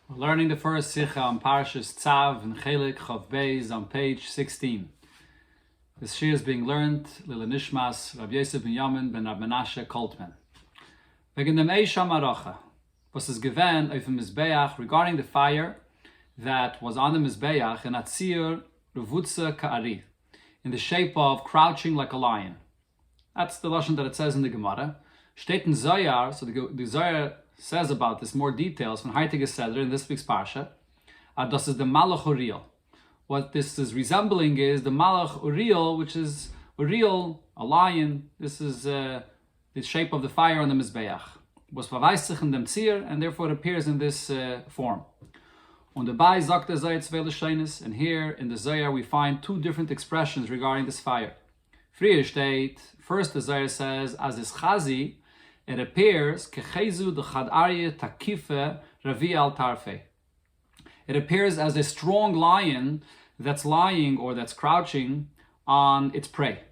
We're learning the first Sikha on Parashas Tzav and Chelek Chav Beis on page 16. This Shir is being learned Lila Nishmas Rabbi Yosef ben Yamin ben Rabbi Menashe Koltman. Wegen dem Eish HaMaracha, was is given auf dem Mizbeach regarding the fire that was on the Mizbeach in Atzir Revutza Ka'ari, in the shape of crouching like a lion. That's the lashon that it says in the Gemara. Steht in Zohar, so the Zohar says about this more details from Heitige Seder in this week's Parsha. Das is the Malach Uriel. What this is resembling is the Malach Uriel, which is Uriel, a lion. This is the shape of the fire on the Mizbeach. Was verweist sich in dem Zier, and therefore it appears in this form. Und dabei sagt der Zohar zwei Lashonos, and here in the Zohar we find two different expressions regarding this fire. Früher steht, first the Zohar says, as is Chazi, it appears kechezu de chad arye takife ravi al tarfe. It appears as a strong lion that's lying or that's crouching on its prey.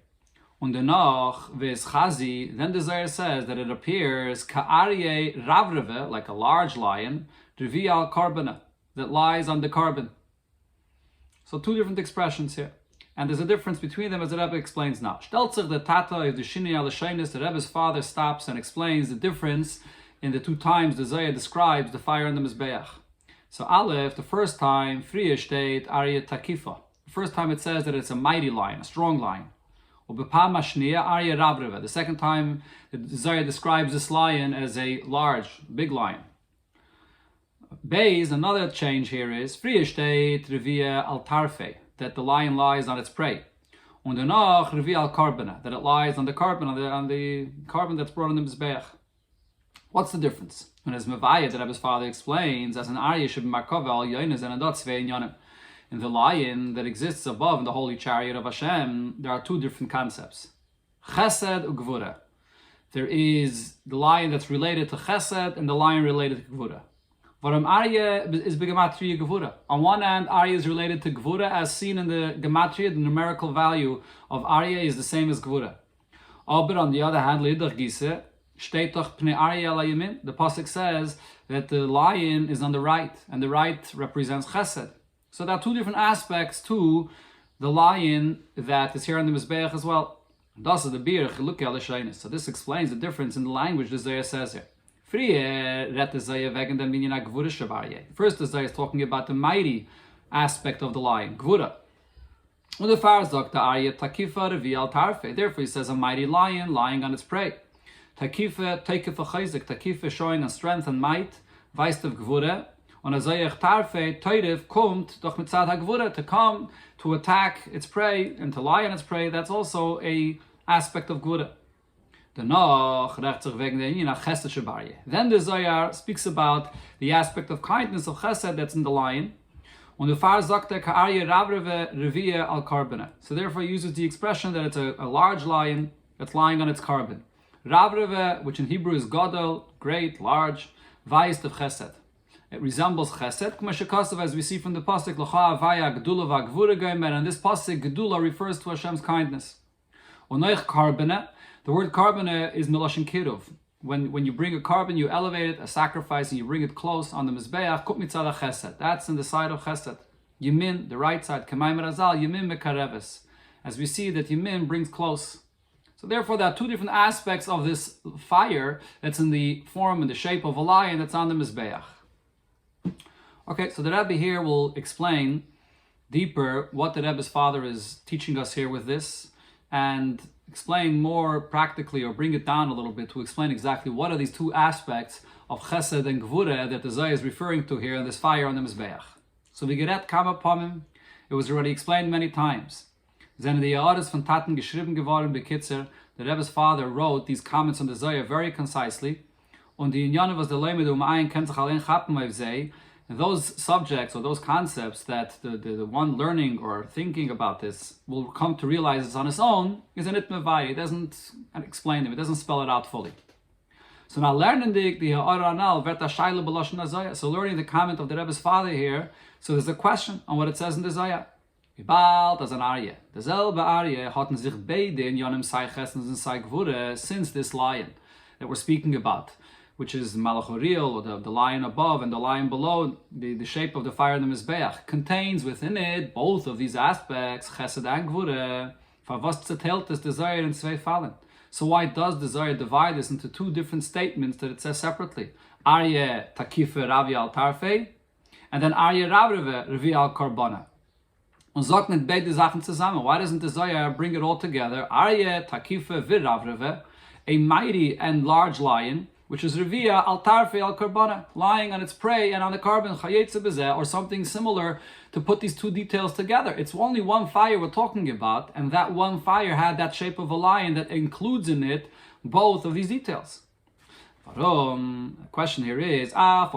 Und danach ves chazi, then the Zohar says that it appears ka arye ravreve, like a large lion, ravi al karbana, that lies on the carbon. So two different expressions here. And there's a difference between them, as the Rabbi explains now. Stellt sich the Tata of the Shini al-Lashonos, the Rebbe's father stops and explains the difference in the two times the Zohar describes the fire in the Mizbeach. So Aleph, the first time, Friya steht Arya Takifa. The first time it says that it's a mighty lion, a strong lion. Ubepam Ashniya Arya Rabreva. The second time the Zohar describes this lion as a large, big lion. Beis, another change here is Friya steht Revia al-Tarfe, that the lion lies on its prey. Und danach revi al karbana, that it lies on the carbon, on the carbon that's brought on the Mizbeach. What's the difference? And as Mavaya, that Rabbi's father explains, as an Arya should be markova al yoines and adot svei inyanim. In the lion that exists above in the holy chariot of Hashem, there are two different concepts. Chesed ugvura. There is the lion that's related to chesed and the lion related to gvura. Varam Arya is begematria Gevura. On one hand, Arya is related to Gevura, as seen in the gematria. The numerical value of Arya is the same as Gevura. But on the other hand, Leidach Gise, steht doch Pnei Arya la Yamin. The pasuk says that the lion is on the right, and the right represents Chesed. So there are two different aspects to the lion that is here on the Mizbeach as well. Das is the Bir Chilukei Lashonos. So this explains the difference in the language the Zohar says here. First, the Zohar is talking about the mighty aspect of the lion, Gvura. Therefore, he says a mighty lion lying on its prey. Takifa showing a strength and might, weist of Gvura. Und a Zohar Tarfe, Teirif, kommt doch mit Tzad HaGvura, to come to attack its prey and to lie on its prey. That's also a aspect of Gvura. Then the Zohar speaks about the aspect of kindness of chesed that's in the lion. So therefore he uses the expression that it's a large lion that's lying on its carbon. Ravreve, which in Hebrew is gadol, great, large, vayist of chesed. It resembles chesed, as we see from the pasuk, and this pasuk, gedula, refers to Hashem's kindness. The word carbon is miloshin kiruv. When you bring a carbon, you elevate it, a sacrifice, and you bring it close on the mizbeach. Kut mitzad chesed. That's in the side of chesed. Yamin, the right side. K'mayim razal. Yamin mekareves. As we see that yamin brings close. So therefore, there are two different aspects of this fire that's in the form and the shape of a lion that's on the mizbeach. Okay, so the Rabbi here will explain deeper what the Rebbe's father is teaching us here with this, and explain more practically, or bring it down a little bit to explain exactly what are these two aspects of chesed and gvura that the Zohar is referring to here in this fire on the Mizbeach. So we get at kama pamim. It was already explained many times. Zene die Jahres von Taten geschrieben geworden bekitzer. The Rebbe's father wrote these comments on the Zohar very concisely. Und die Inyane was der Leimed ein kennt sich allein chappen auf sei. And those subjects or those concepts that the one learning or thinking about this will come to realize it's on his own is an itmevai. It doesn't explain them. It doesn't spell it out fully. So now learning so learning the comment of the Rebbe's father here. So there's a question on what it says in the Zohar. Since this lion that we're speaking about which is Malachoriel, or the lion above and the lion below, the shape of the fire in the Mizbeach, contains within it both of these aspects, Chesed and Gvura. So why does the Zohar divide this into two different statements that it says separately? Aryeh takife ravi al tarfe, and then Aryeh ravreve revi al karbana. Und sagt nicht beide Sachen zusammen. Why doesn't the Zohar bring it all together? Aryeh takife viravreve, a mighty and large lion, which is revia al tarfe al karbana, lying on its prey and on the carbon chayetze bezeh, or something similar, to put these two details together. It's only one fire we're talking about, and that one fire had that shape of a lion that includes in it both of these details. The question here is, yes,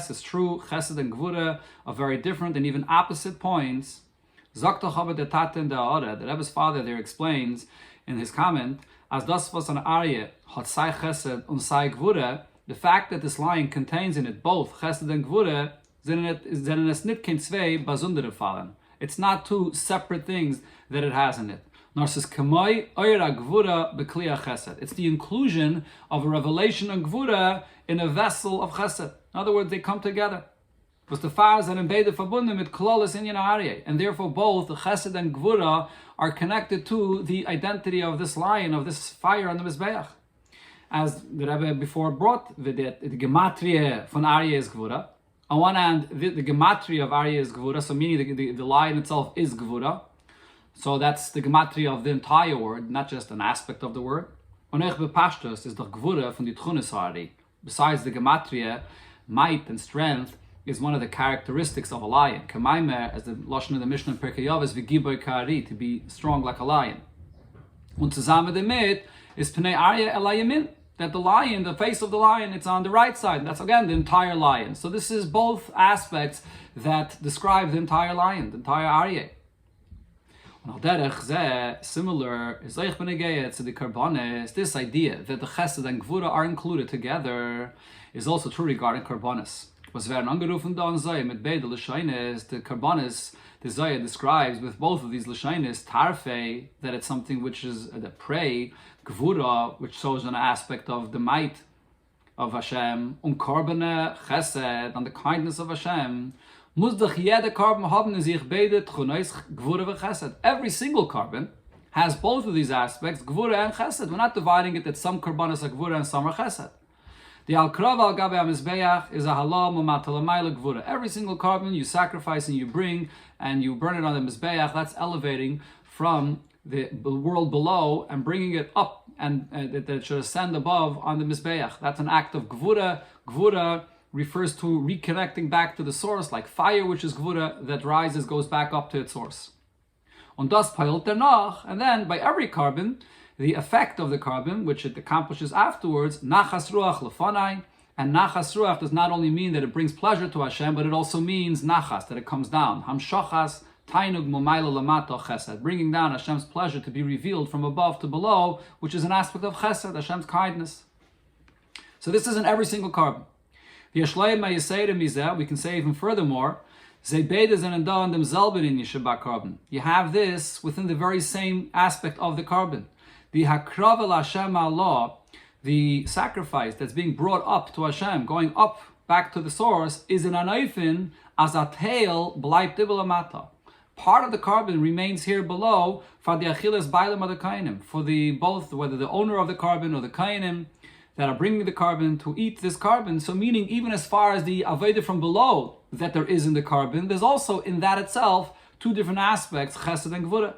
it's true, Chesed and Gvura are very different and even opposite points. The Rebbe's father there explains in his comment, as das was an Aryeh hat sei Chesed und sei Gvura, the fact that this lion contains in it both Chesed and Gvura, it's not two separate things that it has in it. It's the inclusion of a revelation on Gvura in a vessel of Chesed. In other words, they come together. And therefore both the Chesed and Gvura are connected to the identity of this lion, of this fire on the Mizbeach. As the Rebbe before brought, the gematria von Aryeh is Gvura. On one hand, the gematria of Aryeh is Gvura, so meaning the lion itself is Gvura. So that's the gematria of the entire word, not just an aspect of the word. Onech bepashtos is the Gvura from the Tchunis Ari. Besides the gematria, might and strength is one of the characteristics of a lion. Kamaimer, as the Lashon of the Mishnah in Pirkei Yav, is v'giboy kari, to be strong like a lion. Und zusammen damit is Pnei Aryeh elayamin, that the lion, the face of the lion, it's on the right side. And that's again the entire lion. So this is both aspects that describe the entire lion, the entire Aryeh. Similar is to the karbanis. This idea that the Chesed and Gvura are included together is also true regarding karbanis. Was werden angerufen da Zohar mit beide Lashonos, the karbanis, the Zohar describes with both of these Lashonos, tarfe, that it's something which is the prey, Gvura, which shows an aspect of the might of Hashem, karbane Chesed, and the kindness of Hashem. Every single carbon has both of these aspects, Gvura and Chesed. We're not dividing it that some karbanos are Gvura and some are Chesed. The al-krav al-gabe ha-mizbeach is a halal mumatalamayla Gvura. Every single carbon you sacrifice and you bring and you burn it on the mizbeach, that's elevating from the world below and bringing it up, and that it should ascend above on the mizbeach. That's an act of Gvura. Gvura refers to reconnecting back to the source, like fire, which is Gvura, that rises, goes back up to its source. Und das peilt danach, and then by every carbon, the effect of the carbon, which it accomplishes afterwards, nachas ruach lefanai, and nachas ruach does not only mean that it brings pleasure to Hashem, but it also means nachas, that it comes down. Hamshachas tainug mumayla lamato chesed, bringing down Hashem's pleasure to be revealed from above to below, which is an aspect of chesed, Hashem's kindness. So this is in every single carbon. We can say even furthermore, you have this within the very same aspect of the carbon. The hakrav Hashem Allah, the sacrifice that's being brought up to Hashem, going up back to the source, is an anaifin as a tail bleibt ibelamata. Part of the carbon remains here below for the achilas bailam of the kainim, for the both, whether the owner of the carbon or the kainim that are bringing the carbon to eat this carbon. So meaning even as far as the aveda from below that there is in the carbon, there's also in that itself two different aspects, chesed and gvura.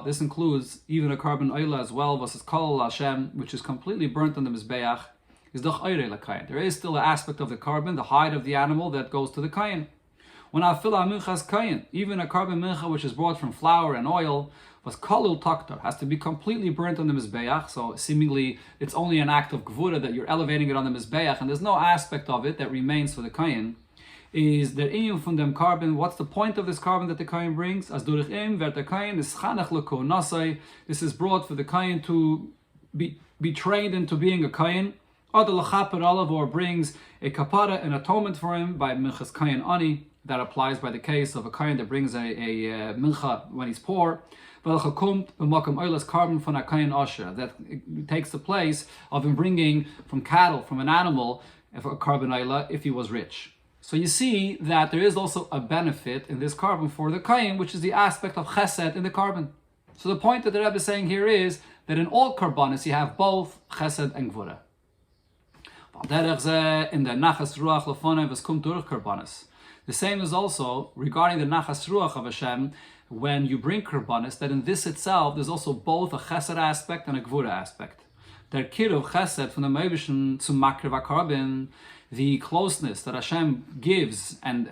This includes even a carbon oila as well, versus kol Hashem, which is completely burnt on the mizbeach, is the chayre l'kayin. There is still an aspect of the carbon, the hide of the animal, that goes to the kayin. When I fill a minchas kayin, even a carbon mincha which is brought from flour and oil, was kalul taktar, has to be completely burnt on the mizbeach. So seemingly it's only an act of gvura that you're elevating it on the mizbeach, and there's no aspect of it that remains for the kayin. Is there in from them carbon? What's the point of this carbon that the kayin brings? As durch im wird der kayin is chanach leko nasai. This is brought for the kayin to be trained into being a kayin. Or the lachaper olav, or brings a kapara, an atonement for him by minchas kayin ani. that applies by the case of a kohen that brings a mincha when he's poor. Carbon from a kohen Oster, that takes the place of him bringing from cattle, from an animal, a carbon oila if he was rich. So you see that there is also a benefit in this carbon for the kohen, which is the aspect of chesed in the carbon. So the point that the Rebbe is saying here is that in all karbanis you have both chesed and gvura. In the nachas ruach lefonev es kumt durch karbanis. The same is also regarding the nachas ruach of Hashem when you bring karbanis, that in this itself there's also both a chesed aspect and a gvura aspect. Der kiruv chesed from the meibischen zum makriv karbon, the closeness that Hashem gives and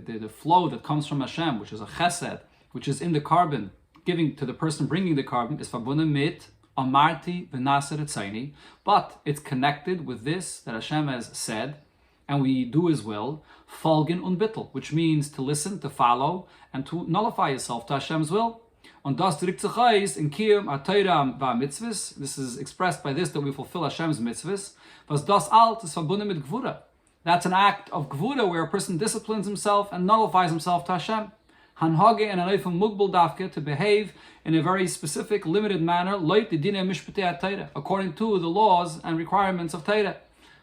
the flow that comes from Hashem, which is a chesed, which is in the carbon, giving to the person bringing the carbon, is verbunden mit amarti v'naser etzaini, but it's connected with this that Hashem has said, and we do His will, folgen und bittel, which means to listen, to follow, and to nullify yourself to Hashem's will. Und das drückt sich aus in kiyum atayra v'mitzvahs. This is expressed by this, that we fulfill Hashem's mitzvahs. Was das alt is verbunden mit gvura. That's an act of gvura where a person disciplines himself and nullifies himself to Hashem. Hanhage and an eifem mugbal dafke, to behave in a very specific, limited manner, loit the dine mishpatei atayra, according to the laws and requirements of Torah.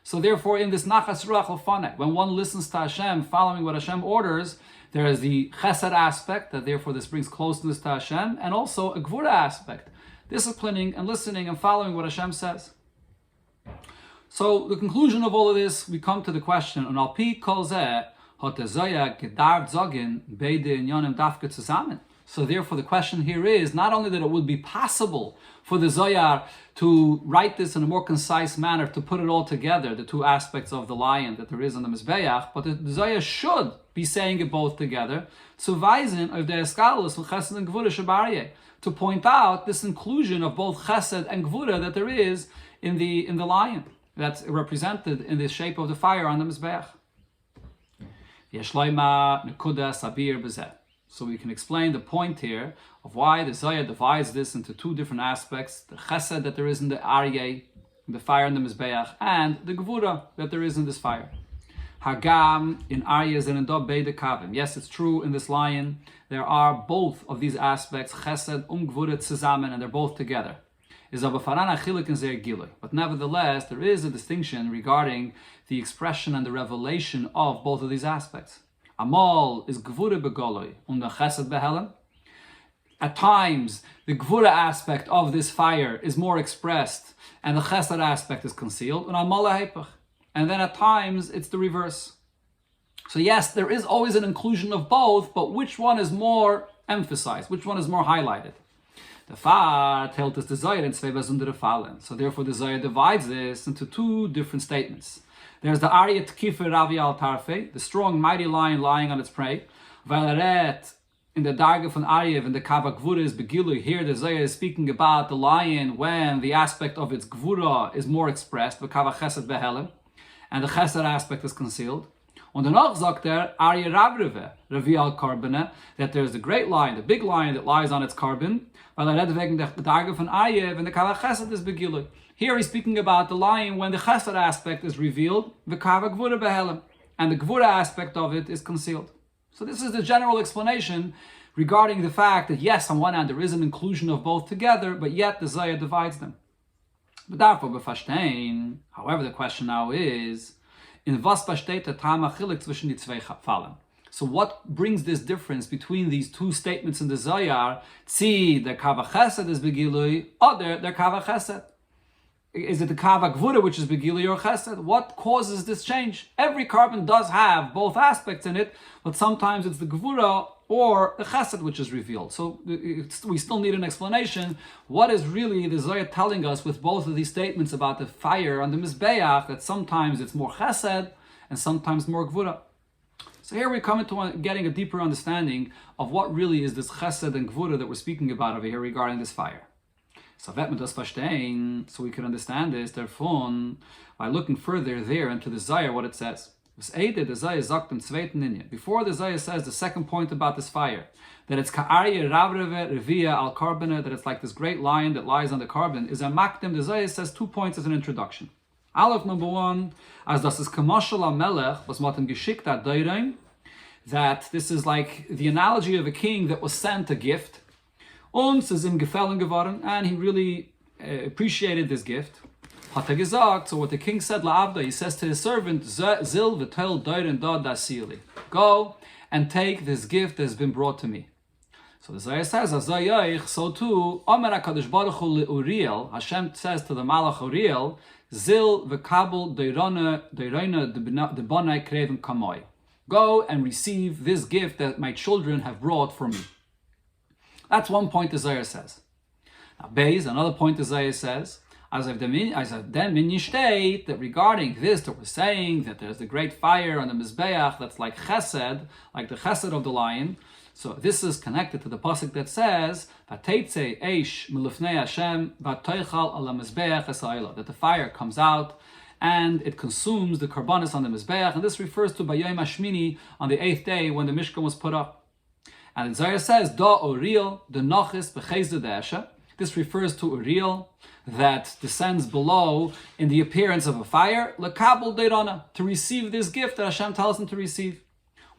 So therefore, in this nachas ruach lefaneh, when one listens to Hashem, following what Hashem orders, there is the chesed aspect, that therefore this brings closeness to Hashem, and also a gvura aspect, disciplining and listening and following what Hashem says. So the conclusion of all of this, we come to the question, on alpi kol zeh, hot zoya gedarf zogin beide inyanim dafke zusammen. So therefore the question here is not only that it would be possible for the Zoyar to write this in a more concise manner, to put it all together, the two aspects of the lion that there is on the Mizbeach, but the Zoyar should be saying it both together, zu weisen auf der Eskalus von Chesed and Gvura shebarye, to point out this inclusion of both Chesed and Gvura that there is in the lion, that's represented in the shape of the fire on the Mizbeach. Yeshloima nekuda sabir bezeh. So we can explain the point here of why the Zohar divides this into two different aspects: the chesed that there is in the aryeh, the fire in the mizbeach, and the gevura that there is in this fire. Hagam in aryeh zenendo beide kavim. Yes, it's true, in this lion there are both of these aspects, chesed and gevura zusammen, and they're both together. But nevertheless, there is a distinction regarding the expression and the revelation of both of these aspects. Amal is gvura begoloi und the chesed behelem. At times, the gvura aspect of this fire is more expressed, and the chesed aspect is concealed. And amal hepech. And then at times, it's the reverse. So yes, there is always an inclusion of both, but which one is more emphasized? Which one is more highlighted? The far tells us the Zohar in zwei besondere Fallen. So therefore, the Zohar divides this into two different statements. There's the Aryeh Tkifer Ravi al Tarfe, the strong, mighty lion lying on its prey. Valeret, in the Darga von Aryev, in the Kava Gvura is Begilu. Here the Zohar is speaking about the lion when the aspect of its Gvura is more expressed, the Kava Chesed Behelem, and the Chesed aspect is concealed. Und danach sagt Aryeh Ravreve, Ravi al Karbene, that there's the great lion, the big lion that lies on its carbon. Valeret wegen der Darga von Aryev, and the Kava Chesed is Begilu. Here he's speaking about the lion when the chesed aspect is revealed, the kava gvura behelem, and the gvura aspect of it is concealed. So this is the general explanation regarding the fact that yes, on one hand there is an inclusion of both together, but yet the Zohar divides them. But therefore, befashtein, however, the question now is, in was besteht der Tam achilik zwischen die zwei Fallen? So what brings this difference between these two statements in the Zohar? Tzi, der kava chesed is begilui, oder der kava chesed? Is it the kava gvura which is begili or chesed? What causes this change? Every carbon does have both aspects in it, but sometimes it's the gvura or the chesed which is revealed. So we still need an explanation. What is really the Zohar telling us with both of these statements about the fire on the mizbeach, that sometimes it's more chesed and sometimes more gvura? So here we come into getting a deeper understanding of what really is this chesed and gvura that we're speaking about over here regarding this fire. So we can understand this, therefore, by looking further there into the Zohar, what it says. Before the Zohar says the second point about this fire, that it's ka'aryeh ravreve revia al karbene, that it's like this great lion that lies on the carbon, is a makdim. The Zohar says 2 points as an introduction. Aleph, number 1, as das is kamashal al melech, was matem geschickt hat deirein, that this is like the analogy of a king that was sent a gift. Uns is ihm gefallen geworden, and he really appreciated this gift. Hat gesagt, so what the king said, La'avda, he says to his servant, Zil v'tel doiren dod dasili. Go and take this gift that has been brought to me. So the Zohar says, so too, Omer HaKadosh Baruch Hu Uriel, Hashem says to the Malach Uriel, Zil v'kabel doirona debonai kreven kamoi. Go and receive this gift that my children have brought for me. That's one point the Zohar says. Now, Beis, another point the Zohar says, as I've then state that regarding this, that we're saying that there's the great fire on the Mizbeach that's like chesed, like the chesed of the lion. So this is connected to the pasuk that says, "Vateitze eish milufnei Hashem vatoichal ala Mizbeach esayla," that the fire comes out and it consumes the karbanis on the Mizbeach, and this refers to Bayom Hashmini on the 8th day when the Mishkan was put up. And the Zohar says, "Da Uriel the nochis b'chezda de'esha." This refers to Uriel that descends below in the appearance of a fire, lekabel deirana, to receive this gift that Hashem tells him to receive.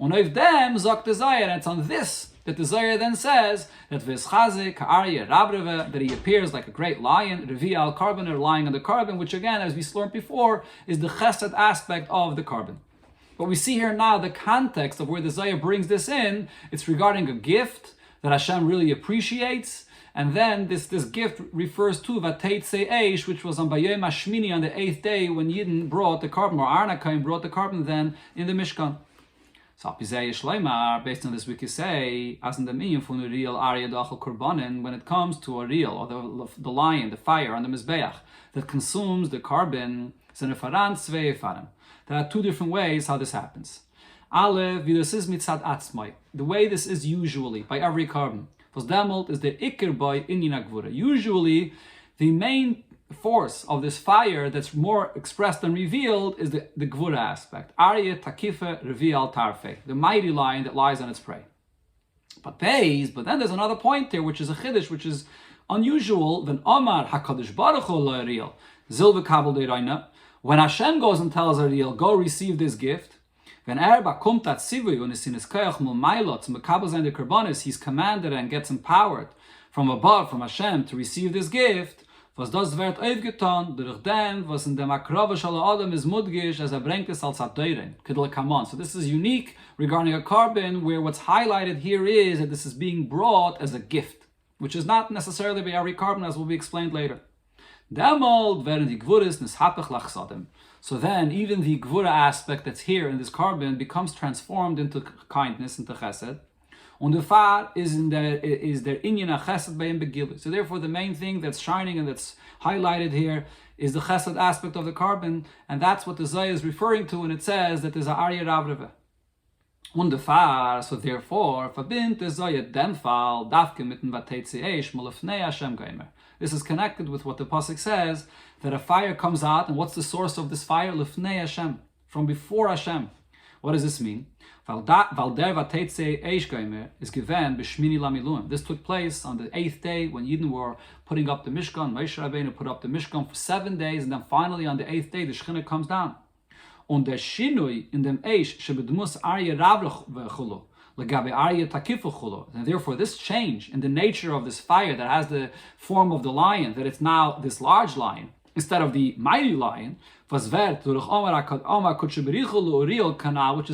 Unoiv dem zok the Zohar, and it's on this that the Zohar then says that v'eschaze ka'arye rabreve, that he appears like a great lion, revi al carbon, or lying on the carbon, which again, as we learned before, is the chesed aspect of the carbon. But we see here now the context of where the Zohar brings this in. It's regarding a gift that Hashem really appreciates. And then this gift refers to Vateitze Eish, which was on Bayom Hashmini on the 8th day when Yidden brought the carbon, or Arnakaim brought the carbon then in the Mishkan. So based on this we can say, as in the miyum from the real Arya Dachal Korbanin, when it comes to a real, or the lion, the fire on the Mizbeach, that consumes the carbon, there are two different ways how this happens. The way this is usually by every carbon. Was demult is the ikir by inyan gvura. Usually, the main force of this fire that's more expressed and revealed is the gvura aspect. Arya takifa reveal tarfe, the mighty lion that lies on its prey. But then there's another point there, which is a chiddush, which is unusual. When Omar Hakadosh Baruch Hu lo'ariel zil v'kabel de'rayna, when Hashem goes and tells Ariel, go receive this gift. When kommt at Sivui, when it's in his koyach mul mailot, mekabel zayin the karbanis, he's commanded and gets empowered from above, from Hashem, to receive this gift. Was das wird aufgetan durch dem, was in dem akrava shal adam is mudgish, as bringt es als adeiren. Kedel kamon. So this is unique regarding a carbon, where what's highlighted here is that this is being brought as a gift, which is not necessarily by every carbon, as will be explained later. Demold werden die gvuris nishapach lachsadim. So then, even the gvura aspect that's here in this carbon becomes transformed into kindness, into chesed. And the far is there inyan chesed beim begilu. So therefore, the main thing that's shining and that's highlighted here is the chesed aspect of the carbon, and that's what the Zohar is referring to when it says that there's a arya ravreve. Und the far, so therefore, verbindt the Zohar den Fall dafke mitten vateitze eish mulefnei Hashem geimer. This is connected with what the pasuk says, that a fire comes out, and what's the source of this fire? Lefnei Hashem, from before Hashem. What does this mean? Val der vateitze eish geimer is given b'shmini lamiluim. This took place on the 8th day when Yidden were putting up the Mishkan. Moshe Rabbeinu put up the Mishkan for 7 days, and then finally on the 8th day the Shechina comes down. Und der Shinui in dem Eish shebedmus arya ravrach v'chulu. And therefore, this change in the nature of this fire that has the form of the lion, that it's now this large lion instead of the mighty lion, which is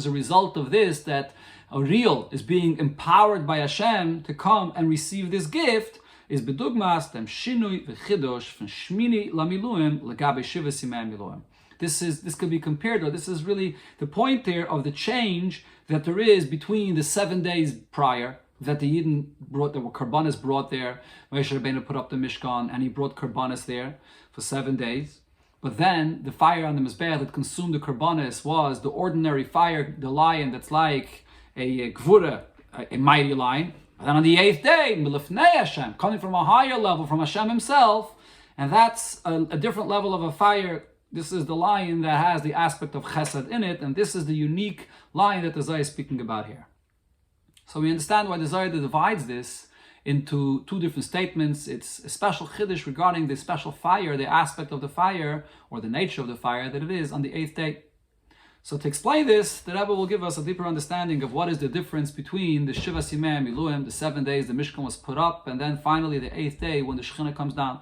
a result of this, that Uriel is being empowered by Hashem to come and receive this gift, is bedugmas dem shinui v'chidosh from shmini lamiluim legabe shiva simei miluim. This could be compared, or this is really the point there of the change that there is between the 7 days prior that the Yidden brought, there were karbanis brought there. Moshe Rabbeinu put up the Mishkan and he brought karbanis there for 7 days. But then the fire on the Mizbeach that consumed the karbanis was the ordinary fire, the lion that's like a gvura, a mighty lion. And then on the 8th day, milifnei Hashem, coming from a higher level, from Hashem himself, and that's a different level of a fire. This is the lion that has the aspect of chesed in it, and this is the unique lion that the Zohar is speaking about here. So we understand why the Zohar divides this into two different statements. It's a special chiddush regarding the special fire, the aspect of the fire, or the nature of the fire that it is on the 8th day. So to explain this, the Rabbi will give us a deeper understanding of what is the difference between the Shiva Simei Miluim, the 7 days the Mishkan was put up, and then finally the 8th day when the Shekhinah comes down.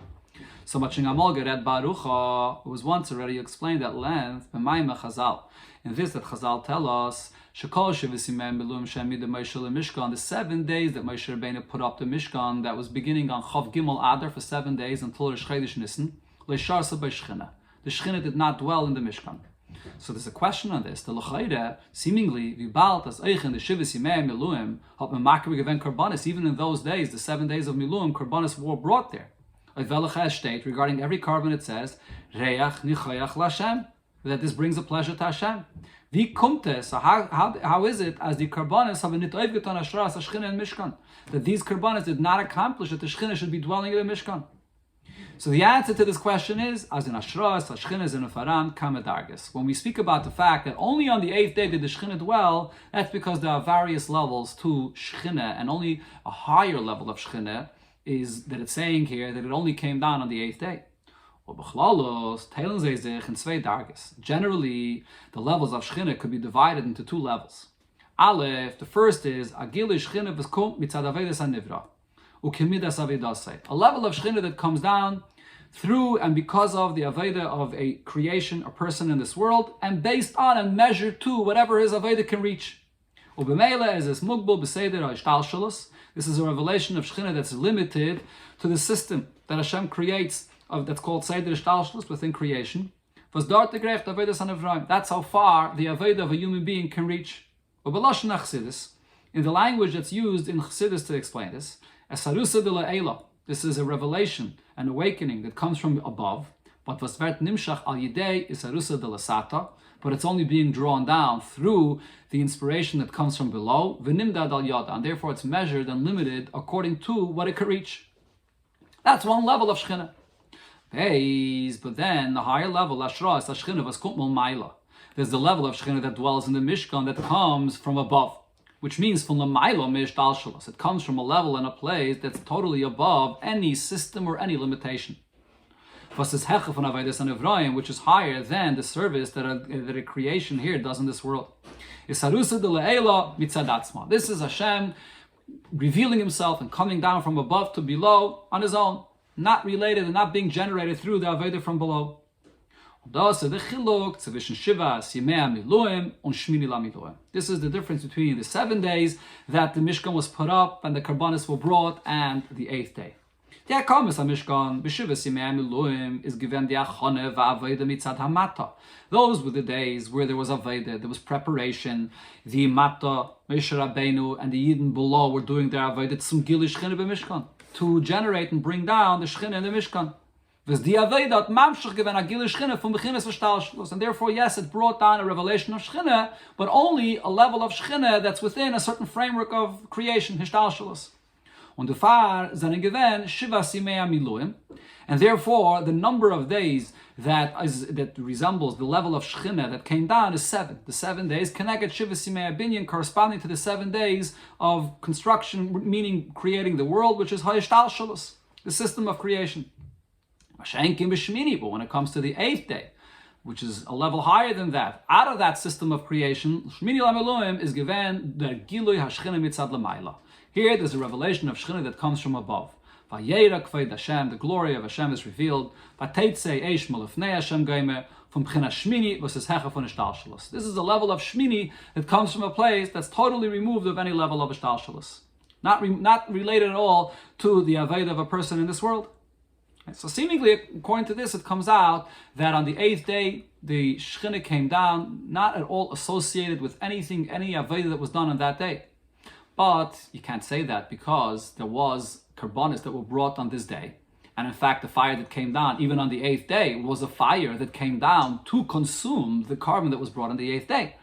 So much in Amolga read Barucha, it was once already explained at length, B'mayim Chazal. In this that Chazal tell us, Shekol Shiva Simei Miluim Shemid Moshe Mishkan, the 7 days that Moshe Rabbeinu put up the Mishkan, that was beginning on Chav Gimel Adar for 7 days until Rosh Chodesh Nisan, Leisharsa B'Shechina. The Shekhinah did not dwell in the Mishkan. So there's a question on this. The L'chayre, seemingly, Vibalt as Eichen, the Shiva Simei Miluim, hat man makri gewen Karbanis, even in those days, the 7 days of Miluim, Karbanis were brought there. State regarding every carbon it says, Reach Nichayach Lashem, that this brings a pleasure to Hashem. Wie kommt es? So how is it as the Karbanis have nit oivgetan Ashras Ashchina in Mishkan, that these Karbanis did not accomplish that the Shechina should be dwelling in the Mishkan? So the answer to this question is, as in Ashras, Ashchinas, and Ufaram, Kamadargis. When we speak about the fact that only on the 8th day did the Shechina dwell, that's because there are various levels to Shechina, and only a higher level of Shechina is that it's saying here that it only came down on the 8th day. Generally, the levels of Shechina could be divided into 2 levels. Aleph, the first is, Agili Shechina v'skum mitzad avedas hanivra. A level of Shechina that comes down through and because of the Aveda of a creation, a person in this world, and based on and measured to whatever his Aveda can reach. This is a revelation of Shechina that's limited to the system that Hashem creates, that's called Seder Ishtalshalus within creation. That's how far the Aveda of a human being can reach. In the language that's used in Chassidus to explain this, this is a revelation, an awakening that comes from above, but it's only being drawn down through the inspiration that comes from below, and therefore it's measured and limited according to what it could reach. That's one level of Shechina. But then the higher level, there's the level of Shechina that dwells in the Mishkan that comes from above, which means from the Mailo Mishdalshalos. It comes from a level and a place that's totally above any system or any limitation. Which is higher than the service that a creation here does in this world. This is Hashem revealing himself and coming down from above to below on his own, not related and not being generated through the Aveda from below. This is the difference between the 7 days that the Mishkan was put up and the Karbanis were brought and the 8th day. The Akamis HaMishkan, B'Shiva Simei Miluim, is given the Achone v'Aveda mitzad HaMata. Those were the days where there was Aveda, there was preparation. The Mata, Moshe Rabbeinu, and the Yidden below were doing their Aveda Tzum Gili Shechina b'Mishkan, to generate and bring down the Shechina in the Mishkan. And therefore, yes, it brought down a revelation of Shechina, but only a level of Shechina that's within a certain framework of creation, Hishtalshalus. Und Far seinen Gewen Shiva Simei Miluim, and therefore the number of days that resembles the level of Shechina that came down is 7. The 7 days connected Shiva Simei Binyan, corresponding to the 7 days of construction, meaning creating the world, which is Hishtalshalus, the system of creation. But when it comes to the 8th day, which is a level higher than that, out of that system of creation, Shmini Lameluim is given the Gilui HaShechina Mitzad Lamaila. Here there's a revelation of Shechina that comes from above. Vayera Kveid Hashem, the glory of Hashem is revealed. Vateitze Eish Malefnei Hashem Goyme, from B'china Shmini versus Hecha von Ishtalshalus. This is a level of Shmini that comes from a place that's totally removed of any level of Ishtalshalus. Not related at all to the Aveda of a person in this world. So seemingly, according to this, it comes out that on the 8th day, the Shechina came down, not at all associated with any Aveda that was done on that day. But you can't say that because there was Karbanis that were brought on this day. And in fact, the fire that came down, even on the 8th day, was a fire that came down to consume the carbon that was brought on the 8th day.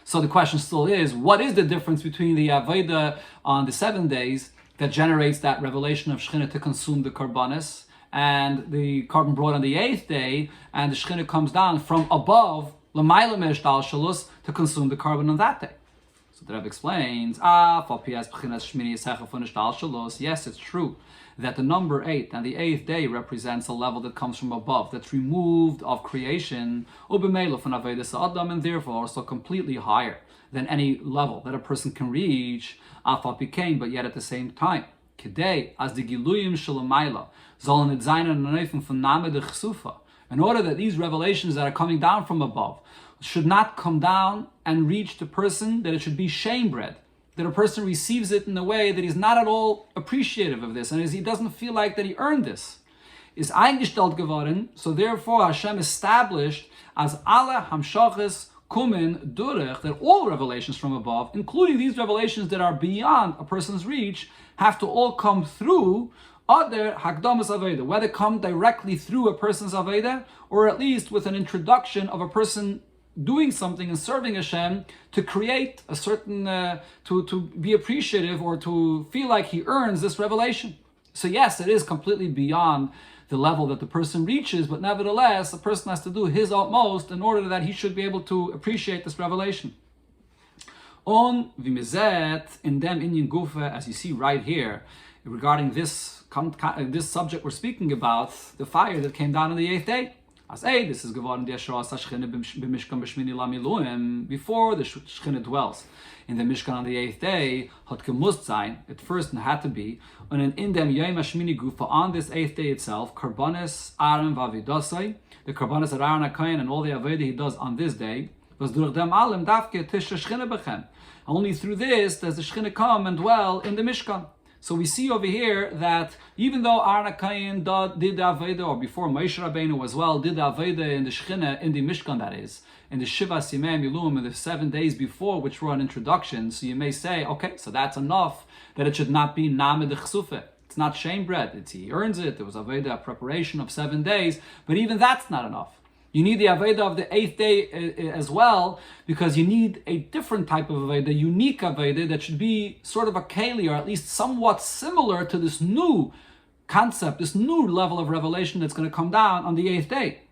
So the question still is, what is the difference between the Aveda on the 7 days that generates that revelation of Shechina to consume the Karbanis, and the carbon brought on the 8th day, and the Shechina comes down from above, L'mayla Me'Ishtalshalus, to consume the carbon on that day? So the Rabbi explains, yes, it's true that the number 8 and the 8th day represents a level that comes from above, that's removed of creation, and therefore also completely higher than any level that a person can reach, but yet at the same time. In order that these revelations that are coming down from above should not come down and reach the person, that it should be shame-bred, that a person receives it in a way that he's not at all appreciative of this, and he doesn't feel like that he earned this, is eingestellt geworden. So therefore Hashem established as alle hamshachas kumen durech, that all revelations from above, including these revelations that are beyond a person's reach, have to all come through other hakdamas aveda, whether come directly through a person's aveda, or at least with an introduction of a person doing something and serving Hashem to create a certain, to be appreciative or to feel like he earns this revelation. So yes, it is completely beyond the level that the person reaches, but nevertheless, the person has to do his utmost in order that he should be able to appreciate this revelation. On v'mizet in dem inyan gufa, as you see right here, regarding this subject we're speaking about, the fire that came down on the 8th day. As this is geworden die Ashras HaShechina b'Mishkan b'Shmini Lamiluim, before the Shechina dwells in the Mishkan on the 8th day, hat gemusst sein, it first had to be, and in dem Yom HaShmini Gufa, on this 8th day itself, Karbanis Aaron Vavidosai, the Karbanis of Aaron HaKayin and all the Aveda he does on this day, was durch dem Alim Davke Tish Shechina Bechem. Only through this does the Shechina come and dwell in the Mishkan. So we see over here that even though Aaron HaKayin did the Aveda, or before Moshe Rabbeinu as well, did the Aveda in the Shechina, in the Mishkan that is, in the Shiva Simei Milum, in the 7 days before, which were an introduction, so you may say, okay, so that's enough, that it should not be Named Chsufe. It's not shame-bred, he earns it, there was Aveda, a preparation of 7 days, but even that's not enough. You need the Aveda of the 8th day as well, because you need a different type of Aveda, unique Aveda, that should be sort of a Keli, or at least somewhat similar to this new concept, this new level of revelation that's going to come down on the 8th day.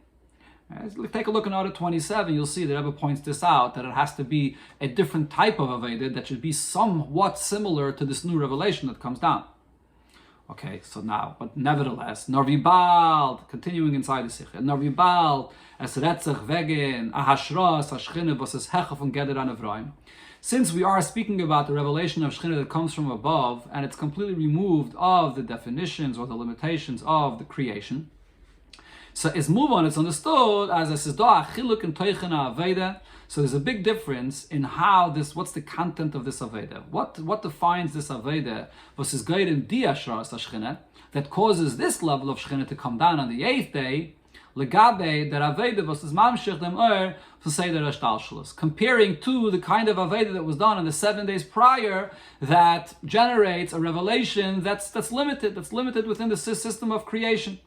Let's take a look in Order 27, you'll see that Rabbi points this out, that it has to be a different type of Aveda that should be somewhat similar to this new revelation that comes down. Okay, so now, but nevertheless, Norvibald, continuing inside the Sikh, Norvibald, es retzach wegen, ahashras, hashchine, was es hecha von Geder an Evraim. Since we are speaking about the revelation of Shechina that comes from above, and it's completely removed of the definitions or the limitations of the creation, so it's move on, it's understood as es is da achiluk and teichen aveda. So there's a big difference in how this, what's the content of this Aveda? What defines this Aveda versus Geirim di Ashras HaShechina that causes this level of Shechina to come down on the 8th day, Legabe der Aveda versus Mamshech dem for Seder HaShtalshelus, comparing to the kind of Aveda that was done in the 7 days prior that generates a revelation that's limited within the system of creation.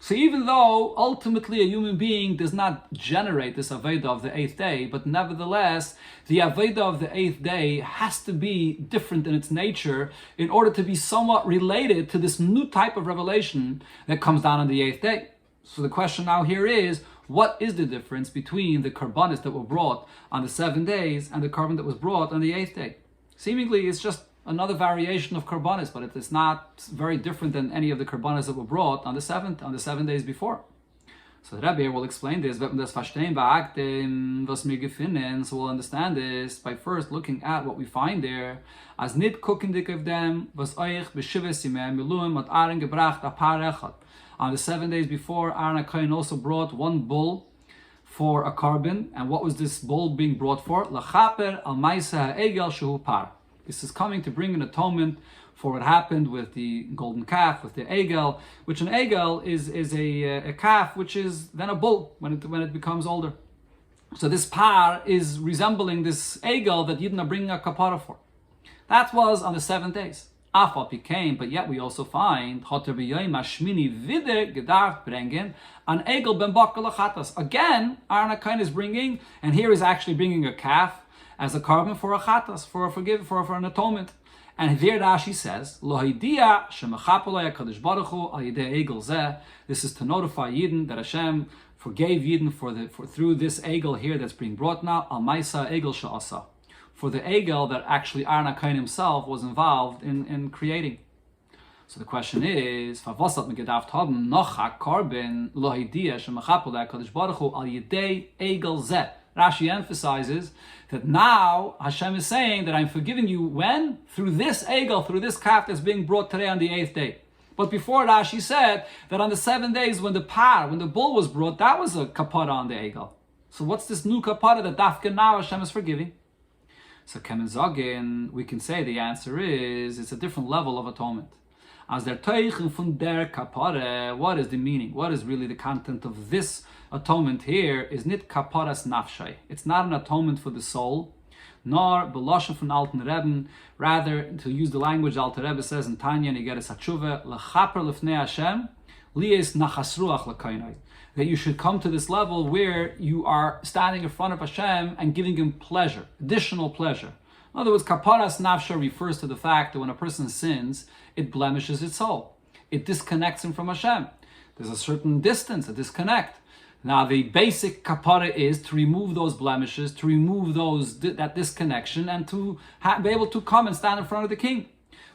So even though ultimately a human being does not generate this Aveda of the 8th day, but nevertheless, the Aveda of the 8th day has to be different in its nature in order to be somewhat related to this new type of revelation that comes down on the 8th day. So the question now here is, what is the difference between the Karbanis that were brought on the 7 days and the Karban that was brought on the 8th day? Seemingly it's just another variation of Karbanis, but it is not very different than any of the Karbanis that were brought on the 7 days before. So the Rabbi will explain this, so we'll understand this by first looking at what we find there. As nit kukendik of them was euch b'shivas yimei miluim hat Aaron gebracht a par echad. On the 7 days before, Aaron HaKohen also brought one bull for a carbon. And what was this bull being brought for? Lachaper al maisa ha'egel shehu par. This is coming to bring an atonement for what happened with the golden calf, with the egel, which an egel is a calf, which is then a bull when it becomes older. So this par is resembling this egel that Yidden are bringing a kapara for. That was on the 7 days. Afal became, but yet we also find again, Aaron HaKohen is bringing, and here is actually bringing a calf as a carbon for a chatas, for an atonement. And here Rashi says, this is to notify Yidden that Hashem forgave Yidden through this egel here that's being brought now, al maisa egel sha'asa, for the egel that actually Aaron HaKohen himself was involved in creating. So the question is, Rashi emphasizes that now Hashem is saying that I'm forgiving you when? Through this egel, through this calf that's being brought today on the 8th day. But before Rashi said that on the 7 days when the bull was brought, that was a kapara on the egel. So what's this new kapara that dafka now Hashem is forgiving? So Kemen we can say the answer is, it's a different level of atonement. As der Teichen von der Kapare, what is the meaning? What is really the content of this atonement here? Is nit Kaparas Nafshay. It's not an atonement for the soul, nor Beloshen von Alten Rebben. Rather, to use the language Alter Rebbe says in Tanya, Nigeres HaTshuva, Lechaper Lefnei Hashem, Lies Nachasruach L'Kainai. That you should come to this level where you are standing in front of Hashem and giving Him pleasure, additional pleasure. In other words, Kaparas Nafsha refers to the fact that when a person sins, it blemishes its soul. It disconnects him from Hashem. There's a certain distance, a disconnect. Now, the basic kapara is to remove those blemishes, to remove that disconnection, and to be able to come and stand in front of the king.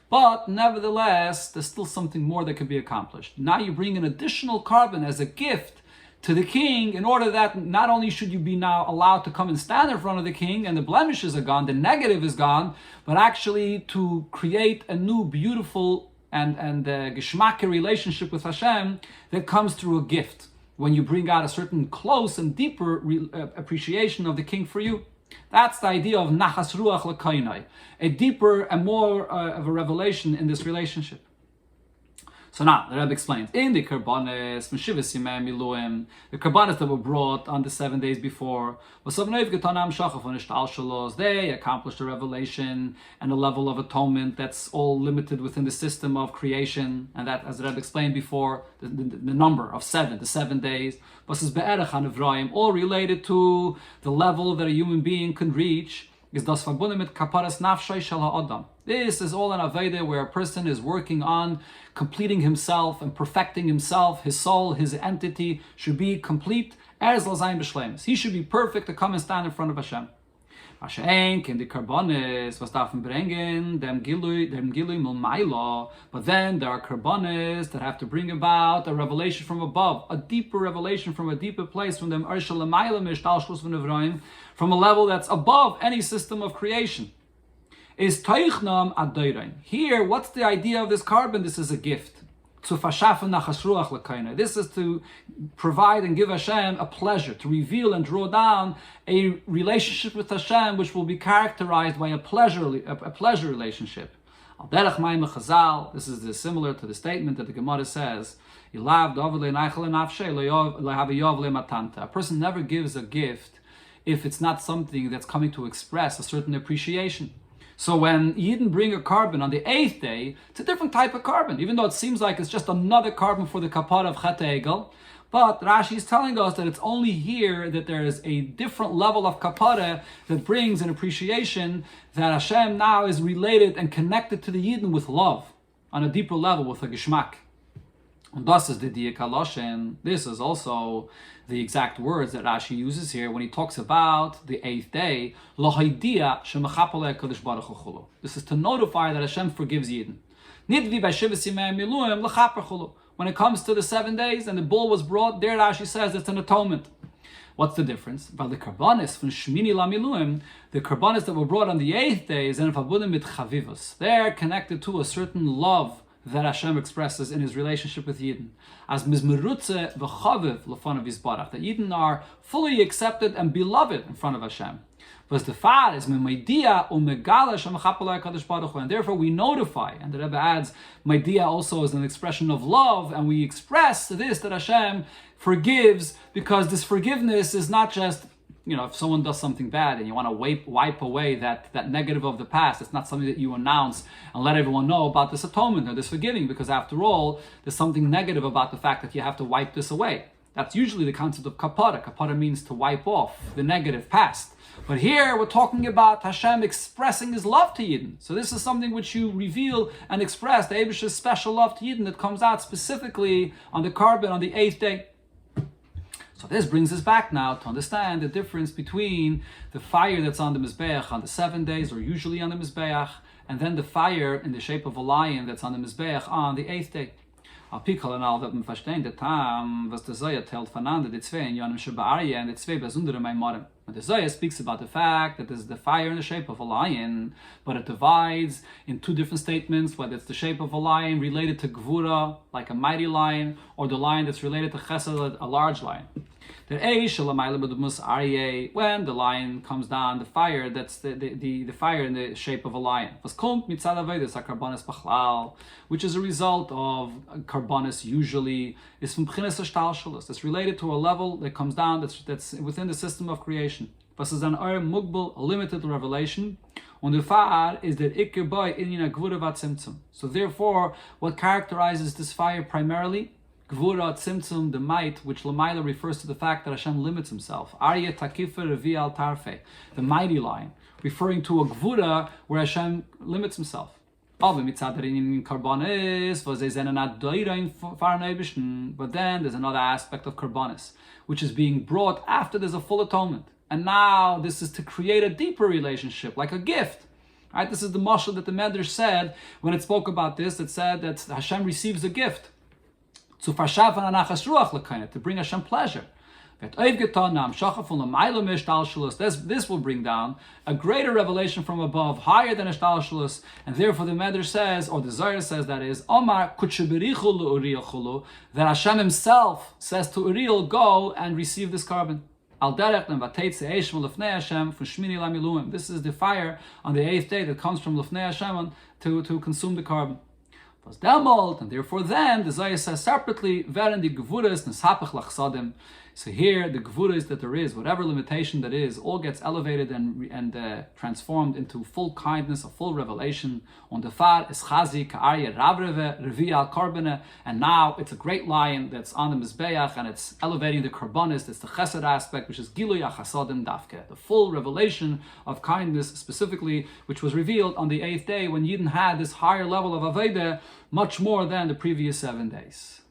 But nevertheless, there's still something more that can be accomplished. Now you bring an additional carbon as a gift to the king, in order that not only should you be now allowed to come and stand in front of the king and the blemishes are gone, the negative is gone, but actually to create a new beautiful and geschmacke relationship with Hashem that comes through a gift, when you bring out a certain close and deeper appreciation of the king for you. That's the idea of nachas ruach l'kainai, a deeper and more of a revelation in this relationship. So now, the Rabbi explains, in the karbanes, the karbanes that were brought on the 7 days before, they accomplished a revelation and a level of atonement that's all limited within the system of creation, and that, as the Rabbi explained before, the number of 7, the 7 days, all related to the level that a human being can reach, is das verbunden mit kaparas nafshay shel ha'adam. This is all an aveda where a person is working on completing himself and perfecting himself. His soul, his entity should be complete. Erz l'zayin b'shleimus. He should be perfect to come and stand in front of Hashem. Hashem can the karbanes was dafen bringen dem gilui mil maila. But then there are karbanes that have to bring about a revelation from above, a deeper revelation from a deeper place, from them ershel l'maila mishtalshus v'nevroim, from a level that's above any system of creation. Is taichnam adoirain. Here, what's the idea of this carbon? This is a gift. This is to provide and give Hashem a pleasure, to reveal and draw down a relationship with Hashem which will be characterized by a pleasure relationship. This is similar to the statement that the Gemara says, a person never gives a gift if it's not something that's coming to express a certain appreciation. So when Yidden bring a carbon on the 8th day, it's a different type of carbon, even though it seems like it's just another carbon for the kapara of Chet Egel. But Rashi is telling us that it's only here that there is a different level of kapara that brings an appreciation that Hashem now is related and connected to the Yidden with love, on a deeper level, with a geschmack. And thus is the Diya Kaloshen. This is also the exact words that Rashi uses here when he talks about the 8th day. This is to notify that Hashem forgives Yidden. When it comes to the 7 days and the bull was brought, there Rashi says it's an atonement. What's the difference? But the karbanis from Shmini Lamiluim, the karbanis that were brought on the 8th day, is they're connected to a certain love that Hashem expresses in His relationship with Yidden. As mizmerutze v'chaviv l'fanav Yisbarach, that Yidden are fully accepted and beloved in front of Hashem. But the far is memaidia umegala shemachapalei kadosh baruch hu, and therefore we notify. And the Rebbe adds, maidia also is an expression of love, and we express this that Hashem forgives, because this forgiveness is not just, if someone does something bad and you want to wipe away that negative of the past, it's not something that you announce and let everyone know about this atonement or this forgiving, because after all, there's something negative about the fact that you have to wipe this away. That's usually the concept of kapara. Kapara means to wipe off the negative past. But here we're talking about Hashem expressing His love to Yidden. So this is something which you reveal and express, the Eibish's special love to Yidden that comes out specifically on the carbon on the 8th day. So this brings us back now to understand the difference between the fire that's on the Mizbeach on the 7 days, or usually on the Mizbeach, and then the fire in the shape of a lion that's on the Mizbeach on the 8th day. Al-Pikal and all that we verstehen, the Tam, was the Zoya tellt voneinander, die zwei in Yonim Sheba'arya, and the zwei besondere Maimorim. But the Zoya speaks about the fact that there's the fire in the shape of a lion, but it divides in two different statements, whether it's the shape of a lion related to Gvura, like a mighty lion, or the lion that's related to Chesed, a large lion. When the lion comes down, the fire, that's the fire in the shape of a lion, which is a result of karbanis, usually is from it's related to a level that comes down, that's within the system of creation. A limited revelation. Und the fire is that Iker boy in Gvura. So therefore, what characterizes this fire primarily? Gvura Tzimtzum, the might, which Lamaila refers to the fact that Hashem limits himself. Arya Takifer Revi al Tarfe, the mighty lion, referring to a Gvura where Hashem limits himself. But then there's another aspect of Karbanis, which is being brought after there's a full atonement. And now this is to create a deeper relationship, like a gift. Right? This is the mashal that the Medrash said when it spoke about this. It said that Hashem receives a gift to bring Hashem pleasure. This will bring down a greater revelation from above, higher than Ishtalshalus, and therefore the Medrash says, or the Zohar says, that is, that Hashem himself says to Uriel, go and receive this carbon. This is the fire on the 8th day that comes from Lefnei Hashem to consume the carbon. And therefore then, the Zohar says separately, so here, the gvuras that there is, whatever limitation that is, all gets elevated and transformed into full kindness, a full revelation. On the far is chazi ka'arya ravreve revi al karbane, and now it's a great lion that's on the mizbeach, and it's elevating the karbanis. It's the chesed aspect, which is giluy achasadim dafke, the full revelation of kindness, specifically, which was revealed on the 8th day when Yidden had this higher level of aveda, much more than the previous 7 days.